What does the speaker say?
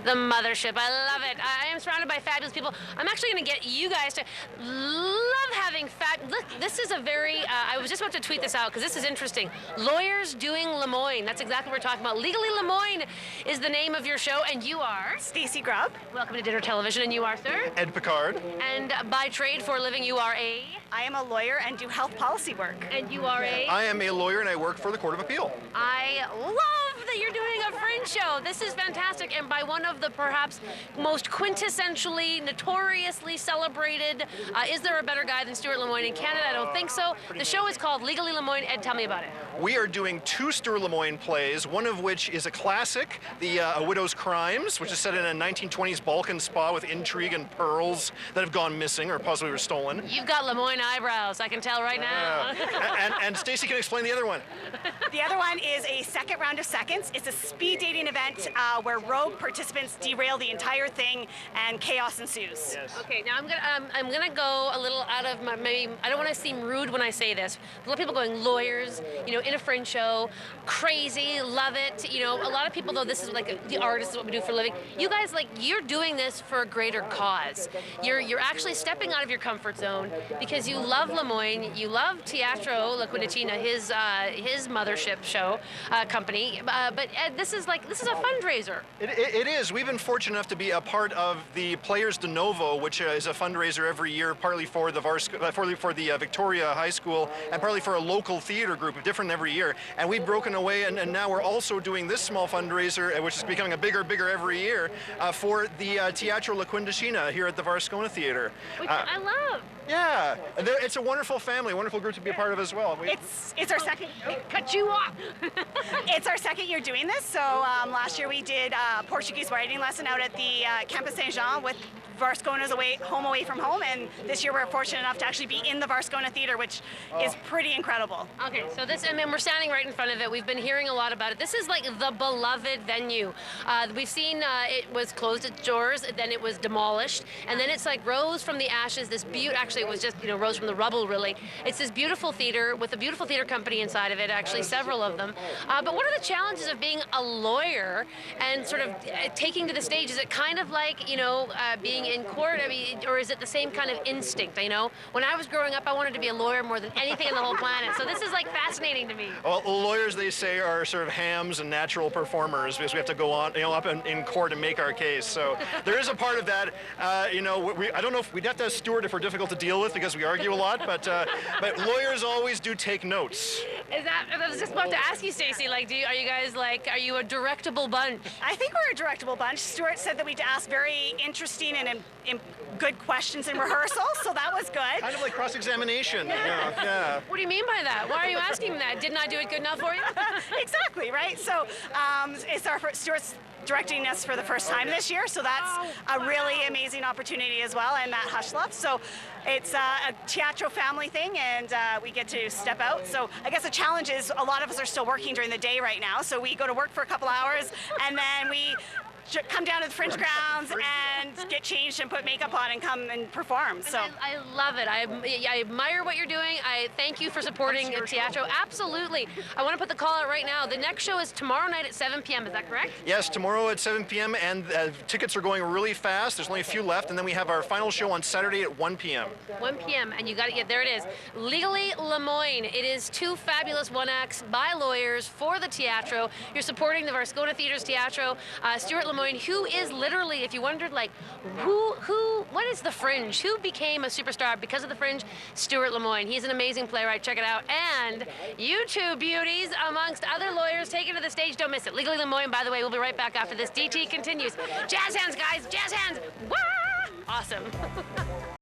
the mothership. I love it. I am surrounded by fabulous people. I'm actually going to get you guys to love having look, this is a very, I was just about to tweet this out because this is interesting. Lawyers doing Lemoine. That's exactly what we're talking about. Legally Lemoine is the name of your show, and you are? Stacey Grubb. Welcome to Dinner Television, and you are, sir? Ed Picard. And by trade, for a living, you are a? I am a lawyer and do health policy work. And you are a? I am a lawyer and I work for the Court of Appeal. I love that you're doing a Fringe show. This is fantastic, and by one of the perhaps most quintessentially, notoriously celebrated, is there a better guy than Stuart Lemoine in Canada? I don't think so. The show is called Legally Lemoine. Ed, tell me about it. We are doing 2 Stuart Lemoine plays, one of which is a classic, The A Widow's Crimes, which is set in a 1920s Balkan spa with intrigue and pearls that have gone missing or possibly were stolen. You've got Lemoine eyebrows, I can tell right now. And Stacey can explain the other one. The other one is a second round of seconds. It's a speed dating event where rogue participants derail the entire thing and chaos ensues. Yes. Okay, now I'm gonna go a little out of my, maybe, I don't want to seem rude when I say this. A lot of people going lawyers, you know, in a Fringe show, crazy, love it. You know, a lot of people though, this is like the artist is what we do for a living. You guys, like, you're doing this for a greater cause. You're actually stepping out of your comfort zone because you love Lemoine, you love Teatro La Quindicina, his mothership show company. But Ed, this is a fundraiser. It is. We've been fortunate enough to be a part of the Players de Novo, which is a fundraiser every year, partly for the for the Victoria High School and partly for a local theater group, different every year. And we've broken away, and now we're also doing this small fundraiser, which is becoming bigger every year, for the Teatro La Quindicina here at the Varscona Theater. Which I love. Yeah, it's a wonderful family, wonderful group to be a part of as well. It's our second. Cut you off. It's our second year doing this. So last year we did a Portuguese writing lesson out at the Campus Saint Jean with Varscona's home away from home, and this year we're fortunate enough to actually be in the Varscona Theater, which is pretty incredible. Okay, so this, I mean, we're standing right in front of it. We've been hearing a lot about it. This is like the beloved venue. We've seen it was closed its doors, then it was demolished, and then it's like rose from the ashes. This actually it was just, you know, rose from the rubble, really. It's this beautiful theater with a beautiful theater company inside of it, actually several of them. But what are the challenges of being a lawyer and sort of taking to the stage? Is it kind of like, you know, being in court? I mean, or is it the same kind of instinct? You know, when I was growing up, I wanted to be a lawyer more than anything on the whole planet. So this is like fascinating to me. Well, lawyers, they say, are sort of hams and natural performers because we have to go on, you know, up in court and make our case. So there is a part of that. You know, I don't know if we'd have to have Stuart if we're difficult to deal with because we argue a lot, but lawyers always do take notes. Is that? I was just about to ask you, Stacey. Like, are you guys like? Are you a directable bunch? I think we're a directable bunch. Stuart said that we'd ask very interesting and good questions in rehearsal, so that was good. Kind of like cross-examination. Yeah. What do you mean by that? Why are you asking that? Didn't I do it good enough for you? Exactly, right? So it's Stuart's directing us for the first time this year, so that's a really amazing opportunity as well, and Matt Hushloff. So it's a Teatro family thing, and we get to step out. So I guess the challenge is a lot of us are still working during the day right now, so we go to work for a couple hours, and then we come down to the Fringe grounds and get changed and put makeup on and come and perform. So I love it. I admire what you're doing. I thank you for supporting Teatro. Absolutely. I want to put the call out right now. The next show is tomorrow night at 7 p.m. Is that correct? Yes, tomorrow at 7 p.m. and tickets are going really fast. There's only a few left, and then we have our final show on Saturday at 1 p.m. 1 p.m. and you got it. Yeah, there it is. Legally Lemoine. It is 2 fabulous one-acts by lawyers for the Teatro. You're supporting the Varscona Theater's Teatro. Stuart Lemoine, who is literally, if you wondered, like, what is the Fringe? Who became a superstar because of the Fringe? Stuart Lemoine. He's an amazing playwright. Check it out. And you two beauties, amongst other lawyers, taken to the stage. Don't miss it. Legally Lemoine, by the way, we'll be right back after this. DT continues. Jazz hands, guys. Jazz hands. Wah! Awesome.